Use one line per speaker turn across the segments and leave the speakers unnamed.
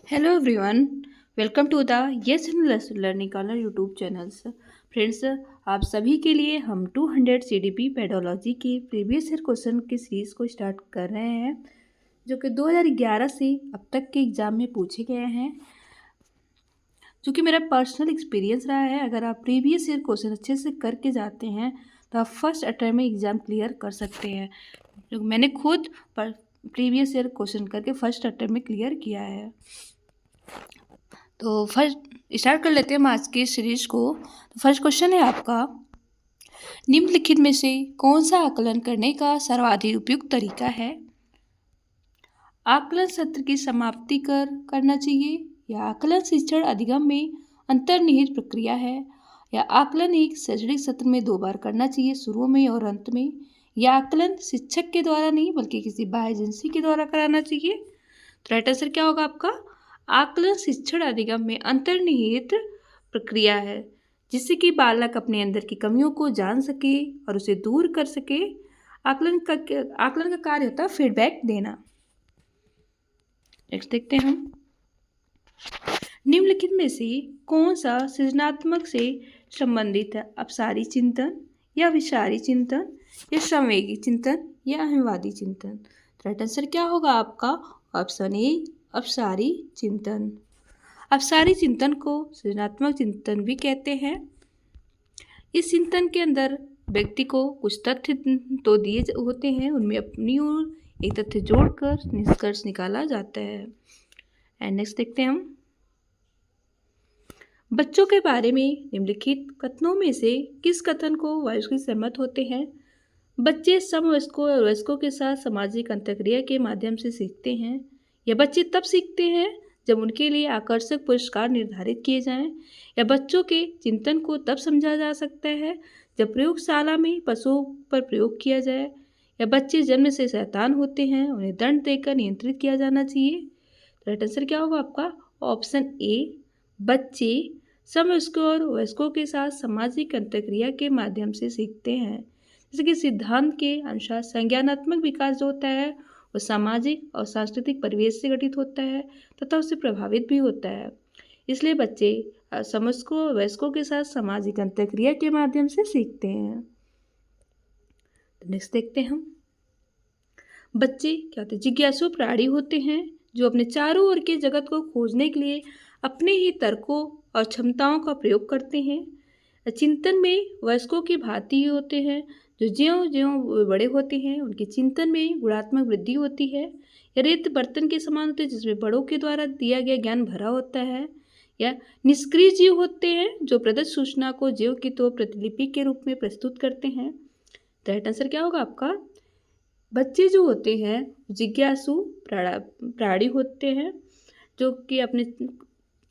Hello everyone, welcome to the Yes and Less Learning corner YouTube channels. Friends, आप सभी के लिए हम 200 CDP पेडोलॉजी के प्रीवियस ईयर क्वेश्चन की सीरीज़ को स्टार्ट कर रहे हैं, जो कि 2011 से अब तक के एग्ज़ाम में पूछे गए हैं। जो कि मेरा पर्सनल एक्सपीरियंस रहा है, अगर आप प्रीवियस ईयर क्वेश्चन अच्छे से करके जाते हैं तो आप फर्स्ट अटेम्प्ट में एग्ज़ाम क्लियर कर सकते हैं। जो मैंने खुद प्रीवियस ईयर क्वेश्चन करके फर्स्ट अटेम्प्ट में क्लियर किया है। तो फर्स्ट स्टार्ट कर लेते हैं हम आज की सीरीज को। तो फर्स्ट क्वेश्चन है आपका, निम्नलिखित में से कौन सा आकलन करने का सर्वाधिक उपयुक्त तरीका है? आकलन सत्र की समाप्ति करना चाहिए, या आकलन शिक्षण अधिगम में अंतर्निहित प्रक्रिया है, या आकलन एक शैक्षणिक सत्र में 2 बार करना चाहिए, शुरू में और अंत में, या आकलन शिक्षक के द्वारा नहीं बल्कि किसी बाह्य एजेंसी के द्वारा कराना चाहिए। तो राइट आंसर क्या होगा आपका? आकलन शिक्षण अधिगम में अंतर्निहित प्रक्रिया है, जिससे कि बालक अपने अंदर की कमियों को जान सके और उसे दूर कर सके। आकलन का कार्य होता है फीडबैक देना। नेक्स्ट देखते हैं हम, निम्नलिखित में से कौन सा सृजनात्मक से संबंधित है? अपसारी चिंतन, या विचारी चिंतन, या संवेगी चिंतन, या अहंवादी चिंतन? राइट आंसर क्या होगा आपका? ऑप्शन ए, अपसारी चिंतन। अपसारी चिंतन को सृजनात्मक चिंतन भी कहते हैं। इस चिंतन के अंदर व्यक्ति को कुछ तथ्य तो दिए होते हैं, उनमें अपनी ओर एक तथ्य जोड़कर निष्कर्ष निकाला जाता है। एंड नेक्स्ट देखते हैं हम, बच्चों के बारे में निम्नलिखित कथनों में से किस कथन को वयस्क सहमत होते हैं? बच्चे समवयस्कों और वयस्कों के साथ सामाजिक अंतःक्रिया के माध्यम से सीखते हैं, या बच्चे तब सीखते हैं जब उनके लिए आकर्षक पुरस्कार निर्धारित किए जाएं, या बच्चों के चिंतन को तब समझा जा सकता है जब प्रयोगशाला में पशुओं पर प्रयोग किया जाए, या बच्चे जन्म से शैतान होते हैं, उन्हें दंड देकर नियंत्रित किया जाना चाहिए। राइट आंसर क्या होगा आपका? ऑप्शन ए, बच्चे समवयस्कों और वयस्कों के साथ सामाजिक अंतःक्रिया के माध्यम से सीखते हैं। जैसे कि सिद्धांत के अनुसार संज्ञानात्मक विकास जो होता है वो सामाजिक और सांस्कृतिक परिवेश से गठित होता है तथा उससे प्रभावित भी होता है। इसलिए बच्चे समवयस्कों और वयस्कों के साथ सामाजिक अंतःक्रिया के माध्यम से सीखते हैं। नेक्स्ट देखते हैं हम, बच्चे क्या होते हैं? जिज्ञासु प्राणी होते हैं जो अपने चारों ओर के जगत को खोजने के लिए अपने ही तर्कों और क्षमताओं का प्रयोग करते हैं। चिंतन में वयस्कों की भांति ही होते हैं, जो ज्यों ज्यों बड़े होते हैं उनके चिंतन में गुणात्मक वृद्धि होती है। या रेत बर्तन के समान होते हैं जिसमें बड़ों के द्वारा दिया गया ज्ञान भरा होता है। या निष्क्रिय जीव होते हैं जो प्रदत्त सूचना को जीव की तो प्रतिलिपि के रूप में प्रस्तुत करते हैं। राइट आंसर क्या होगा आपका? बच्चे जो होते हैं जिज्ञासु प्राणी होते हैं, जो कि अपने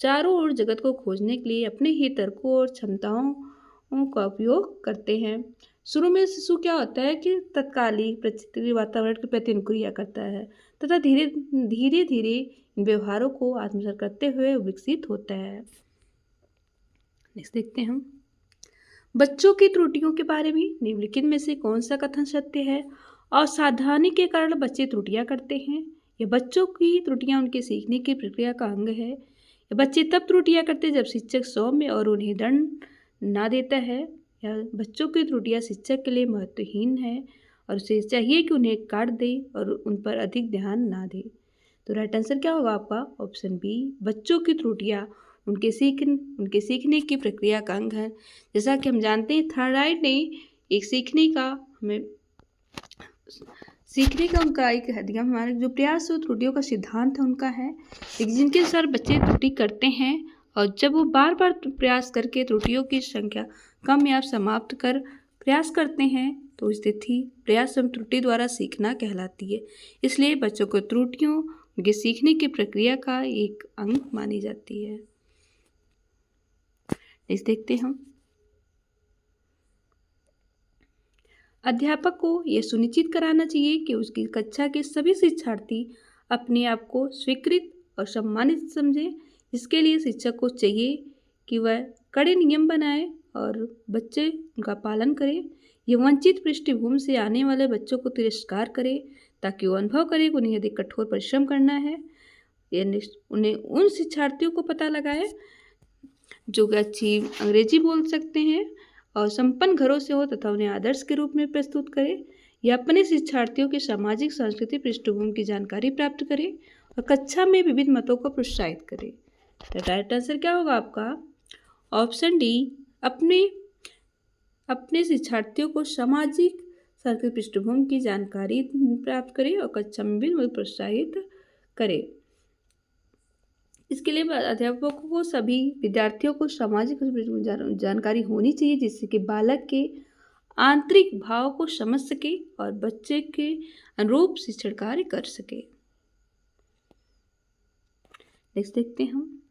चारों ओर जगत को खोजने के लिए अपने ही तर्कों और क्षमताओं का उपयोग करते हैं। शुरू में शिशु क्या होता है कि तत्कालिक परिस्थिति वातावरण के प्रति अनुक्रिया करता है तथा धीरे धीरे धीरे इन व्यवहारों को आत्मसात करते हुए विकसित होता है। नेक्स्ट देखते हैं हम, बच्चों की त्रुटियों के बारे में निम्नलिखित में से कौन सा कथन सत्य है? असावधानी के कारण बच्चे त्रुटियां करते हैं, या बच्चों की त्रुटियां उनके सीखने की प्रक्रिया का अंग है, या बच्चे तब त्रुटियां करते हैं जब शिक्षक सौम्य और उन्हें दंड ना देता है, या बच्चों की त्रुटियां शिक्षक के लिए महत्वहीन है और उसे चाहिए कि उन्हें काट दे और उन पर अधिक ध्यान ना दे। तो राइट आंसर क्या होगा आपका? ऑप्शन बी, बच्चों की त्रुटियां उनके सीखने की प्रक्रिया का अंग है। जैसा कि हम जानते हैं थॉराइड ने एक सीखने का उनका एक अधिगम हमारे जो प्रयास और त्रुटियों का सिद्धांत है उनका है, लेकिन जिनके अनुसार बच्चे त्रुटि करते हैं और जब वो बार बार प्रयास करके त्रुटियों की संख्या कम या समाप्त कर प्रयास करते हैं तो स्थिति प्रयास एवं त्रुटि द्वारा सीखना कहलाती है। इसलिए बच्चों को त्रुटियों उनके सीखने की प्रक्रिया का एक अंग मानी जाती है। इस देखते हम, अध्यापक को यह सुनिश्चित कराना चाहिए कि उसकी कक्षा के सभी शिक्षार्थी अपने आप को स्वीकृत और सम्मानित समझें। इसके लिए शिक्षक को चाहिए कि वह कड़े नियम बनाए और बच्चे उनका पालन करें। यह वंचित पृष्ठभूमि से आने वाले बच्चों को तिरस्कार करे ताकि वो अनुभव करे कि उन्हें अधिक कठोर परिश्रम करना है। उन्हें उन शिक्षार्थियों को पता लगाए जो अच्छी अंग्रेजी बोल सकते हैं और संपन्न घरों से हो तथा उन्हें आदर्श के रूप में प्रस्तुत करे, या अपने शिक्षार्थियों की सामाजिक सांस्कृतिक पृष्ठभूमि की जानकारी प्राप्त करे और कक्षा में विविध मतों को प्रोत्साहित करे। तो राइट आंसर क्या होगा आपका? ऑप्शन डी, अपने शिक्षार्थियों को सामाजिक सांस्कृतिक पृष्ठभूमि की जानकारी प्राप्त करे और कक्षा में भी प्रोत्साहित करे। इसके लिए अध्यापकों को सभी विद्यार्थियों को सामाजिक जानकारी होनी चाहिए, जिससे कि बालक के आंतरिक भाव को समझ सके और बच्चे के अनुरूप शिक्षण कार्य कर सके। नेक्स्ट देखते हैं हम।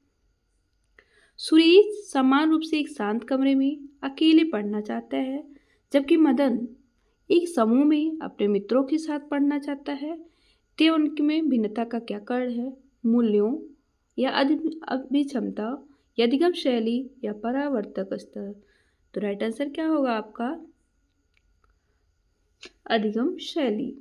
सुरेश समान रूप से एक शांत कमरे में अकेले पढ़ना चाहता है, जबकि मदन एक समूह में अपने मित्रों के साथ पढ़ना चाहता है। तो उनमें भिन्नता का क्या कारण है? मूल्यों या अभिक्षमता या अधिगम शैली या परावर्तक स्तर। तो राइट आंसर क्या होगा आपका? अधिगम शैली।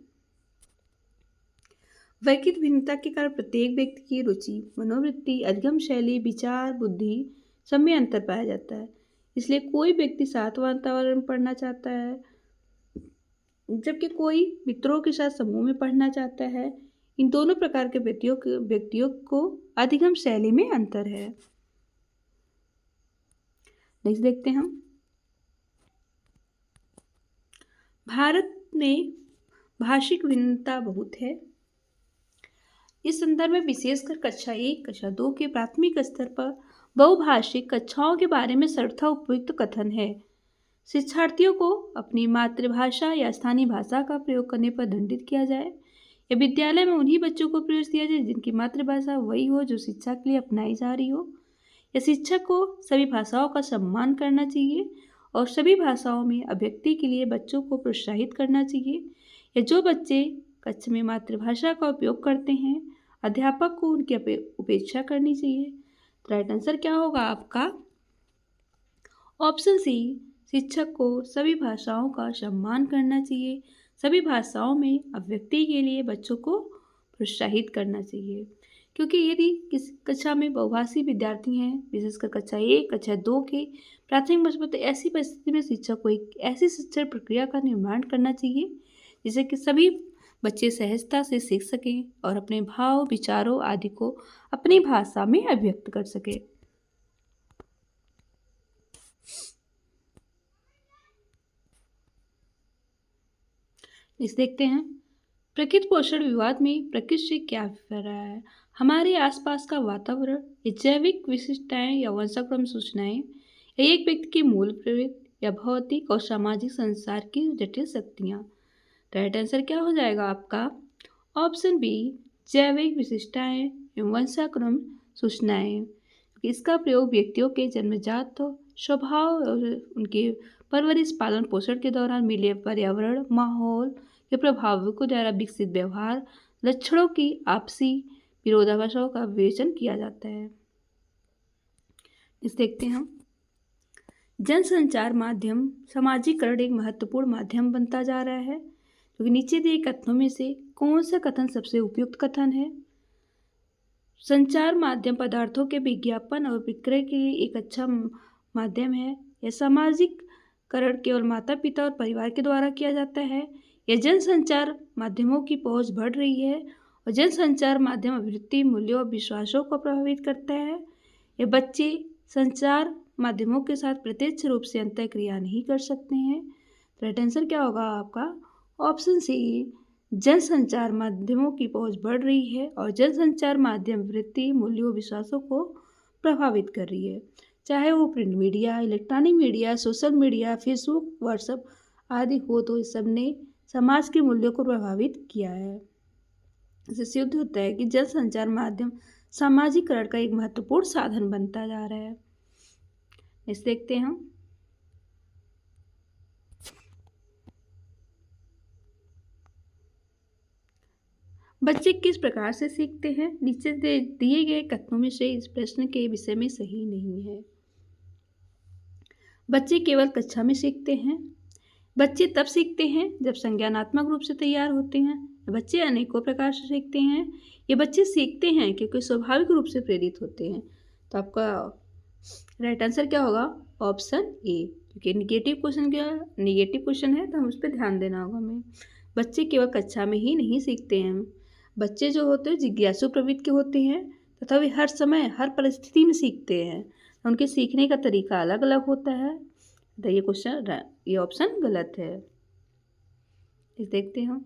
वैयक्तिक भिन्नता के कारण प्रत्येक व्यक्ति की रुचि, मनोवृत्ति, अधिगम शैली, विचार, बुद्धि सब में अंतर पाया जाता है। इसलिए कोई व्यक्ति शांत वातावरण में पढ़ना चाहता है, जबकि कोई मित्रों के साथ समूह में पढ़ना चाहता है। इन दोनों प्रकार के व्यक्तियों को अधिगम शैली में अंतर है। नेक्स्ट देखते हैं हम। भारत में भाषिक भिन्नता बहुत है। इस संदर्भ में विशेषकर कक्षा 1, कक्षा 2 के प्राथमिक स्तर पर बहुभाषिक कक्षाओं के बारे में सर्वथा उपयुक्त कथन है। शिक्षार्थियों को अपनी मातृभाषा या स्थानीय भाषा का प्रयोग करने पर दंडित किया जाए, या विद्यालय में उन्हीं बच्चों को प्रवेश दिया जाए जिनकी मातृभाषा वही हो जो शिक्षा के लिए अपनाई जा रही हो, या शिक्षक को सभी भाषाओं का सम्मान करना चाहिए और सभी भाषाओं में अभिव्यक्ति के लिए बच्चों को प्रोत्साहित करना चाहिए, या जो बच्चे कक्षा में मातृभाषा का उपयोग करते हैं अध्यापक को उनकी उपेक्षा करनी चाहिए। तो राइट आंसर क्या होगा आपका? ऑप्शन सी, शिक्षक को सभी भाषाओं का सम्मान करना चाहिए, सभी भाषाओं में अभिव्यक्ति के लिए बच्चों को प्रोत्साहित करना चाहिए। क्योंकि यदि किसी कक्षा में बहुभाषी विद्यार्थी हैं, विशेषकर कक्षा 1, कक्षा 2 के प्राथमिक वर्ष में, तो ऐसी परिस्थिति में शिक्षक को एक ऐसी शिक्षण प्रक्रिया का निर्माण करना चाहिए जिससे कि सभी बच्चे सहजता से सीख सकें और अपने भाव, विचारों आदि को अपनी भाषा में अभिव्यक्त कर सकें। इस देखते हैं। प्रकृति पोषण विवाद में प्रकृति से क्या अभिप्राय रहा है? हमारे आसपास का वातावरण, ये जैविक विशिष्टताएं या वंशानुक्रम सूचनाएं, या एक व्यक्ति की मूल प्रवृत्ति या भौतिक और सामाजिक संसार की जटिल शक्तियाँ। राइट आंसर क्या हो जाएगा आपका? ऑप्शन बी, जैविक विशिष्टताएं एवं वंशानुक्रम सूचनाएं। इसका प्रयोग व्यक्तियों के जन्मजात स्वभाव और उनके परवरिश, पालन पोषण के दौरान मिले पर्यावरण, माहौल के प्रभावों को द्वारा विकसित व्यवहार लक्षणों की आपसी विरोधाभासों का विवेचन किया जाता है। इस देखते हैं हम। जनसंचार माध्यम सामाजिकरण एक महत्वपूर्ण माध्यम बनता जा रहा है, क्योंकि नीचे दिए कथनों में से कौन सा कथन सबसे उपयुक्त कथन है? संचार माध्यम पदार्थों के विज्ञापन और विक्रय के लिए एक अच्छा माध्यम है, या सामाजिकरण केवल माता पिता और परिवार के द्वारा किया जाता है, या जनसंचार माध्यमों की पहुंच बढ़ रही है और जनसंचार माध्यम अभिवृत्ति, मूल्यों और विश्वासों को प्रभावित करता है, या बच्चे संचार माध्यमों के साथ प्रत्यक्ष रूप से अंतःक्रिया नहीं कर सकते हैं। तो राइट आंसर क्या होगा आपका? ऑप्शन सी, जनसंचार माध्यमों की पहुंच बढ़ रही है और जनसंचार माध्यम वृत्ति, मूल्यों, विश्वासों को प्रभावित कर रही है, चाहे वो print media, electronic media, social media, Facebook, WhatsApp आदि हो। तो इस सब ने समाज के मूल्यों को प्रभावित किया है। इससे सिद्ध होता है कि जनसंचार माध्यम सामाजिकरण का एक महत्वपूर्ण साधन बनता जा रहा है। इस देखते हैं हम। बच्चे किस प्रकार से सीखते हैं? नीचे दिए गए कथनों में से इस प्रश्न के विषय में सही नहीं है। बच्चे केवल कक्षा में सीखते हैं। बच्चे तब सीखते हैं जब संज्ञानात्मक रूप से तैयार होते हैं, बच्चे अनेकों प्रकार से सीखते हैं। ये बच्चे सीखते हैं क्योंकि स्वाभाविक रूप से प्रेरित होते हैं। तो आपका राइट आंसर क्या होगा? Option A. क्योंकि निगेटिव क्वेश्चन है तो हम उस पर ध्यान देना होगा हमें। बच्चे केवल कक्षा में ही नहीं सीखते हैं। बच्चे जो होते हैं जिज्ञासु प्रवृत्ति के होते हैं तथा वे हर समय हर परिस्थिति में सीखते हैं। उनके सीखने का तरीका अलग अलग होता है। तो ये ऑप्शन गलत है। इस देखते हैं।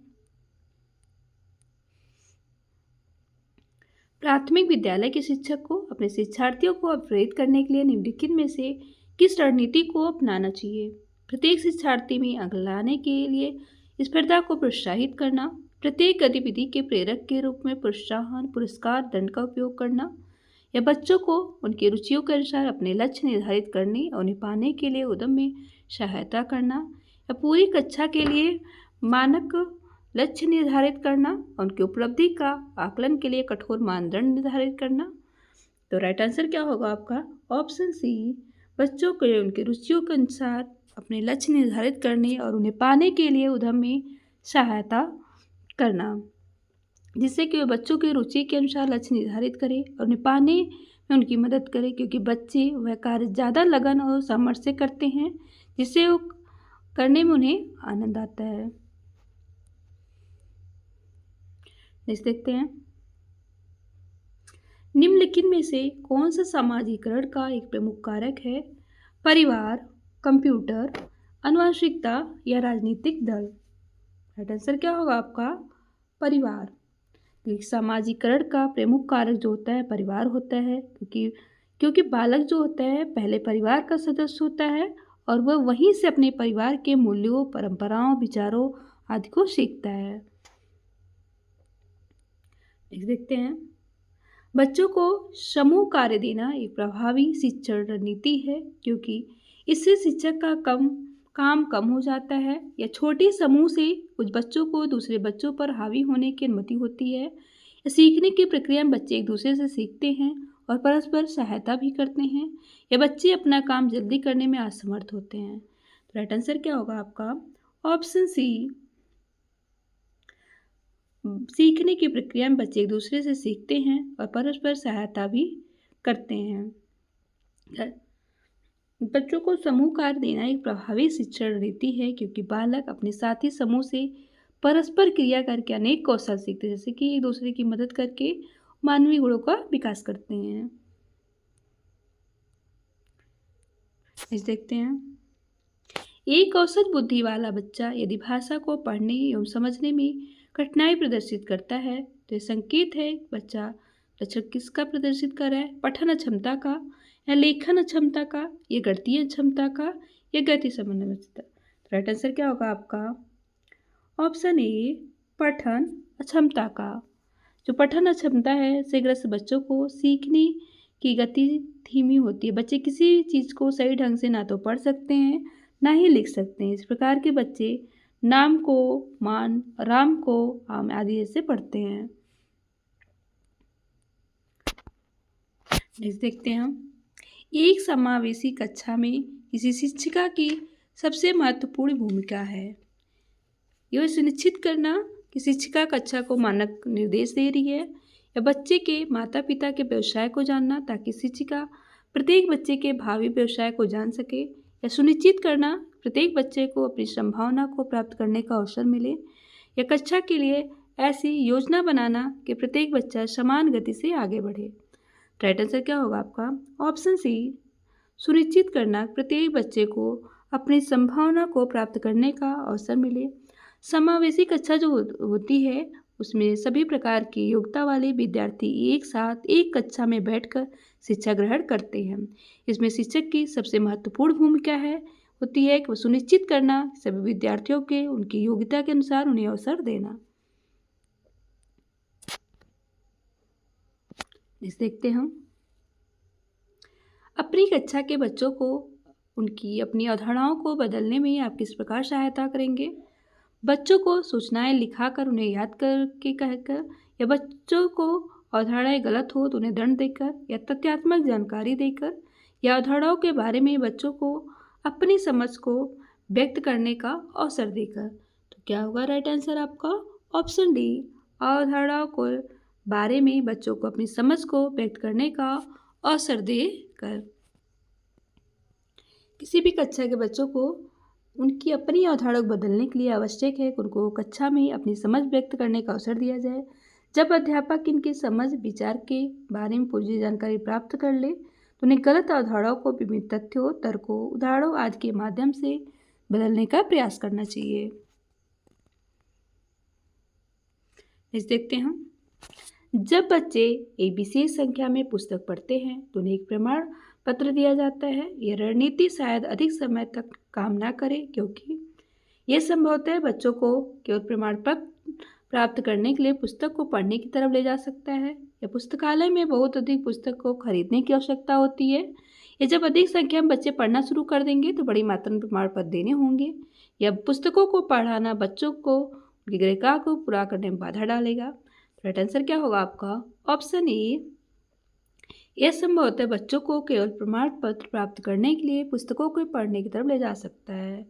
प्राथमिक विद्यालय के शिक्षक को अपने शिक्षार्थियों को प्रेरित करने के लिए निम्नलिखित में से किस रणनीति को अपनाना चाहिए? प्रत्येक शिक्षार्थी में अंक लाने के लिए स्पर्धा को प्रोत्साहित करना, प्रत्येक गतिविधि के प्रेरक के रूप में प्रोत्साहन, पुरस्कार, दंड का उपयोग करना, या बच्चों को उनकी रुचियों के अनुसार अपने लक्ष्य निर्धारित करने और उन्हें पाने के लिए उद्यम में सहायता करना, या पूरी कक्षा के लिए मानक लक्ष्य निर्धारित करना और उनकी उपलब्धि का आकलन के लिए कठोर मानदंड निर्धारित करना। तो राइट आंसर क्या होगा आपका? Option C. बच्चों को उनकी रुचियों के अनुसार अपने लक्ष्य निर्धारित करने और उन्हें पाने के लिए उद्यम में सहायता करना, जिससे कि वे बच्चों की रुचि के अनुसार लक्ष्य निर्धारित करें और उन्हें पाने में उनकी मदद करें, क्योंकि बच्चे वह कार्य ज़्यादा लगन और सामर्थ्य से करते हैं जिससे वो करने में उन्हें आनंद आता है। नेक्स्ट देखते हैं। निम्नलिखित में से कौन सा समाजीकरण का एक प्रमुख कारक है? परिवार, कंप्यूटर, आनुवंशिकता या राजनीतिक दल? राइट आंसर क्या होगा आपका? परिवार। क्योंकि समाजीकरण का प्रमुख कारक जो होता है परिवार होता है, क्योंकि बालक जो होता है पहले परिवार का सदस्य होता है और वह वहीं से अपने परिवार के मूल्यों, परंपराओं, विचारों आदि को सीखता है। देखते हैं। बच्चों को समूह कार्य देना एक प्रभावी शिक्षण रणनीति है, क्योंकि इससे शिक्षक का काम कम हो जाता है, या छोटे समूह से कुछ बच्चों को दूसरे बच्चों पर हावी होने की अनुमति होती है। सीखने की प्रक्रिया में बच्चे एक दूसरे से सीखते हैं और परस्पर सहायता भी करते हैं, या बच्चे अपना काम जल्दी करने में असमर्थ होते हैं। तो राइट आंसर क्या होगा आपका? Option C. सीखने की प्रक्रिया में बच्चे एक दूसरे से सीखते हैं और परस्पर सहायता भी करते हैं। बच्चों को समूह कार्य देना एक प्रभावी शिक्षण रीति है, क्योंकि बालक अपने साथी समूह से परस्पर क्रिया करके अनेक कौशल सीखते हैं, जैसे कि एक दूसरे की मदद करके मानवीय गुणों का विकास करते हैं। इस देखते हैं। एक औसत बुद्धि वाला बच्चा यदि भाषा को पढ़ने एवं समझने में कठिनाई प्रदर्शित करता है तो यह संकेत है बच्चा लक्षण किसका प्रदर्शित कर रहा है? पठन क्षमता का, या लेखन क्षमता का, या गणितीय क्षमता का, या गति समन्वय क्षमता। राइट आंसर क्या होगा आपका? ऑप्शन ए, पठन अक्षमता का। जो पठन अक्षमता है से ग्रस्त बच्चों को सीखने की गति धीमी होती है। बच्चे किसी चीज़ को सही ढंग से ना तो पढ़ सकते हैं ना ही लिख सकते हैं। इस प्रकार के बच्चे नाम को मान, राम को आम आदि ऐसे पढ़ते हैं। नेक्स्ट देखते हैं हम। एक समावेशी कक्षा में किसी शिक्षिका की सबसे महत्वपूर्ण भूमिका है। यह सुनिश्चित करना कि शिक्षिका कक्षा को मानक निर्देश दे रही है, या बच्चे के माता पिता के व्यवसाय को जानना ताकि शिक्षिका प्रत्येक बच्चे के भावी व्यवसाय को जान सके, या सुनिश्चित करना प्रत्येक बच्चे को अपनी संभावना को प्राप्त करने का अवसर मिले, या कक्षा के लिए ऐसी योजना बनाना कि प्रत्येक बच्चा समान गति से आगे बढ़े। राइट आंसर क्या होगा आपका? ऑप्शन सी, सुनिश्चित करना प्रत्येक बच्चे को अपनी संभावना को प्राप्त करने का अवसर मिले। समावेशी कक्षा जो होती है उसमें सभी प्रकार की योग्यता वाले विद्यार्थी एक साथ एक कक्षा में बैठकर शिक्षा ग्रहण करते हैं। इसमें शिक्षक की सबसे महत्वपूर्ण भूमिका होती है कि वो सुनिश्चित करना सभी विद्यार्थियों के उनकी योग्यता के अनुसार उन्हें अवसर देना। इस देखते हम। अपनी कक्षा के बच्चों को उनकी अपनी अवधारणाओं को बदलने में आप किस प्रकार सहायता करेंगे? बच्चों को सूचनाएं लिखाकर उन्हें याद करके कहकर, या बच्चों को अवधारणाएं गलत हो तो उन्हें दंड देकर, या तथ्यात्मक जानकारी देकर, या अवधारणाओं के बारे में बच्चों को अपनी समझ को व्यक्त करने का अवसर देकर। तो क्या होगा राइट आंसर आपका? ऑप्शन डी, अवधारणाओं को बारे में बच्चों को अपनी समझ को व्यक्त करने का अवसर देकर। किसी भी कक्षा के बच्चों को उनकी अपनी अवधारणा को बदलने के लिए आवश्यक है कि उनको कक्षा में अपनी समझ व्यक्त करने का अवसर दिया जाए। जब अध्यापक इनकी समझ विचार के बारे में पूरी जानकारी प्राप्त कर ले तो उन्हें गलत अवधारणाओं को विभिन्न तथ्यों, तर्कों, उदाहरणों आदि के माध्यम से बदलने का प्रयास करना चाहिए। इस देखते हैं हम। जब बच्चे एक विशेष संख्या में पुस्तक पढ़ते हैं तो उन्हें एक प्रमाण पत्र दिया जाता है। यह रणनीति शायद अधिक समय तक काम ना करे क्योंकि यह संभवतः बच्चों को केवल प्रमाण पत्र प्राप्त करने के लिए पुस्तक को पढ़ने की तरफ ले जा सकता है। या पुस्तकालय में बहुत अधिक पुस्तक को खरीदने की आवश्यकता होती है। या जब अधिक संख्या में बच्चे पढ़ना शुरू कर देंगे तो बड़ी मात्रा में प्रमाण पत्र देने होंगे। या पुस्तकों को पढ़ाना बच्चों को उनकी गृह को पूरा करने में बाधा डालेगा। तो राइट आंसर क्या होगा आपका? Option A. यह संभवतः बच्चों को केवल प्रमाण पत्र प्राप्त करने के लिए पुस्तकों को पढ़ने की तरफ ले जा सकता है,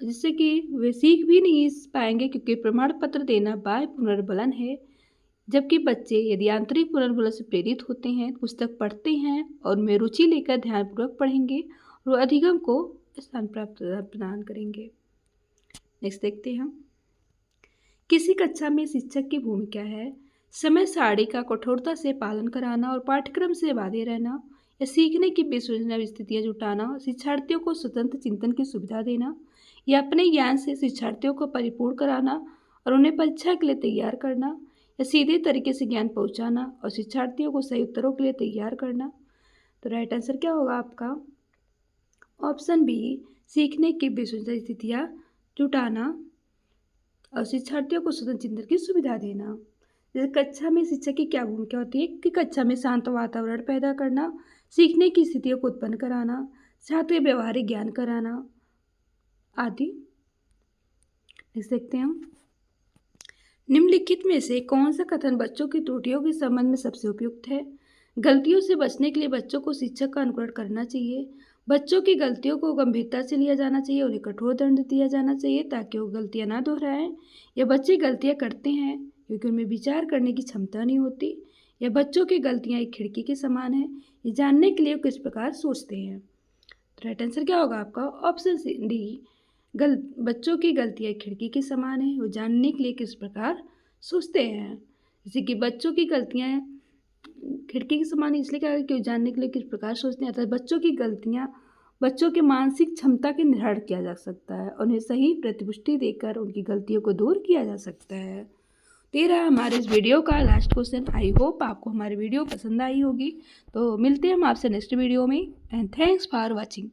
जिससे कि वे सीख भी नहीं पाएंगे क्योंकि प्रमाण पत्र देना बाह्य पुनर्बलन है। जबकि बच्चे यदि आंतरिक पुनर्बलन से प्रेरित होते हैं, पुस्तक पढ़ते हैं और उनमें रुचि लेकर ध्यानपूर्वक पढ़ेंगे और अधिगम को स्थान प्राप्त प्रदान करेंगे। नेक्स्ट देखते हैं हम। किसी कक्षा में शिक्षक की भूमिका है समय सारणी का कठोरता से पालन कराना और पाठ्यक्रम से बांधे रहना या सीखने की बेसुध स्थितियाँ जुटाना, शिक्षार्थियों को स्वतंत्र चिंतन की सुविधा देना या अपने ज्ञान से शिक्षार्थियों को परिपूर्ण कराना और उन्हें परीक्षा के लिए तैयार करना या सीधे तरीके से ज्ञान पहुंचाना और शिक्षार्थियों को सही उत्तरों के लिए तैयार करना। तो राइट आंसर क्या होगा आपका? ऑप्शन बी, सीखने की बेसुध स्थितियाँ जुटाना और शिक्षार्थियों को स्वतंत्र चिंतन की सुविधा देना। जैसे कक्षा में शिक्षक की क्या भूमिका होती है कि कक्षा में शांत वातावरण पैदा करना, सीखने की स्थितियों को उत्पन्न कराना, छात्र को व्यवहारिक ज्ञान कराना आदि। देख सकते हैं हम। निम्नलिखित में से कौन सा कथन बच्चों की त्रुटियों के संबंध में सबसे उपयुक्त है? गलतियों से बचने के लिए बच्चों को शिक्षक का अनुकरण करना चाहिए। बच्चों की गलतियों को गंभीरता से लिया जाना चाहिए, उन्हें कठोर दंड दिया जाना चाहिए ताकि वो गलतियां ना दोहराएं। या बच्चे गलतियां करते हैं क्योंकि उनमें विचार करने की क्षमता नहीं होती। या बच्चों की गलतियां एक खिड़की के समान है, ये जानने के लिए वो किस प्रकार सोचते हैं। तो राइट आंसर क्या होगा आपका? ऑप्शन डी, बच्चों की गलतियां एक खिड़की के समान है, वो जानने के लिए किस प्रकार सोचते हैं। जैसे कि बच्चों की गलतियां खिड़की के समान इसलिए क्या है कि वो जानने के लिए किस प्रकार सोचते हैं, अर्थात बच्चों की गलतियां बच्चों के मानसिक क्षमता के निर्धारण किया जा सकता है, उन्हें सही प्रतिपुष्टि देकर उनकी गलतियों को दूर किया जा सकता है। ये रहा हमारे इस वीडियो का लास्ट क्वेश्चन। आई होप आपको हमारी वीडियो पसंद आई होगी। तो मिलते हैं हम आपसे नेक्स्ट वीडियो में एंड थैंक्स फॉर वॉचिंग।